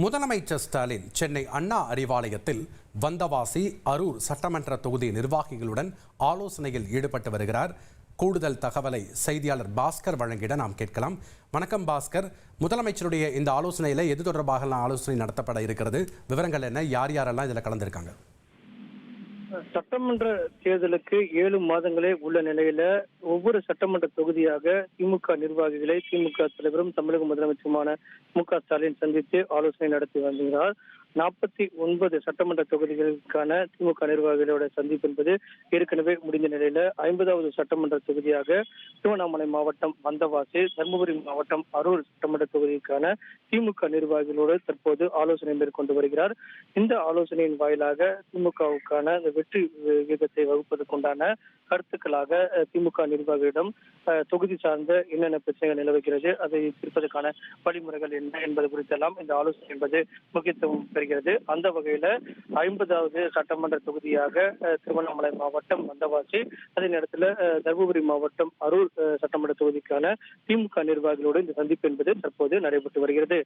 முதலமைச்சர் ஸ்டாலின் சென்னை அண்ணா அறிவாலயத்தில் வந்தவாசி அரூர் சட்டமன்ற தொகுதி நிர்வாகிகளுடன் ஆலோசனையில் ஈடுபட்டு வருகிறார். கூடுதல் தகவலை செய்தியாளர் பாஸ்கர் வழங்கிட நாம் கேட்கலாம். வணக்கம் பாஸ்கர், முதலமைச்சருடைய இந்த ஆலோசனையில எது தொடர்பாக ஆலோசனை நடத்தப்பட இருக்கிறது? விவரங்கள் என்ன? யார் யாரெல்லாம் இதில் கலந்திருக்காங்க? சட்டமன்ற தேர்தலுக்கு 7 மாதங்களே உள்ள நிலையில ஒவ்வொரு சட்டமன்ற தொகுதியாக திமுக நிர்வாகிகளை திமுக தலைவரும் தமிழக முதலமைச்சருமான மு.க. ஸ்டாலின் சந்தித்து ஆலோசனை நடத்தி வருகிறார். 49 சட்டமன்ற தொகுதிகளுக்கான திமுக நிர்வாகிகளோட சந்திப்பு என்பது ஏற்கனவே முடிந்த நிலையில 50வது சட்டமன்ற தொகுதியாக திருவண்ணாமலை மாவட்டம் வந்தவாசி, தருமபுரி மாவட்டம் அரூர் சட்டமன்ற தொகுதிக்கான திமுக நிர்வாகிகளோடு தற்போது ஆலோசனை மேற்கொண்டு வருகிறார். இந்த ஆலோசனையின் வாயிலாக திமுகவுக்கான வெற்றி விகிதத்தை வகுப்பதற்குண்டான கருத்துக்களாக திமுக நிர்வாகிகளிடம் தொகுதி சார்ந்த என்னென்ன பிரச்சனைகள் நிலவுகிறது, அதை தீர்ப்பதற்கான வழிமுறைகள் என்ன என்பது குறித்தெல்லாம் இந்த ஆலோசனை என்பது முக்கியத்துவம் பெறுகிறது. அந்த வகையில 50வது சட்டமன்ற தொகுதியாக திருவண்ணாமலை மாவட்டம் வந்தவாசி, அதே நேரத்தில் தருமபுரி மாவட்டம் அரூர் சட்டமன்ற தொகுதிக்கான திமுக நிர்வாகிகளோடு இந்த சந்திப்பு என்பது தற்போது நடைபெற்று வருகிறது.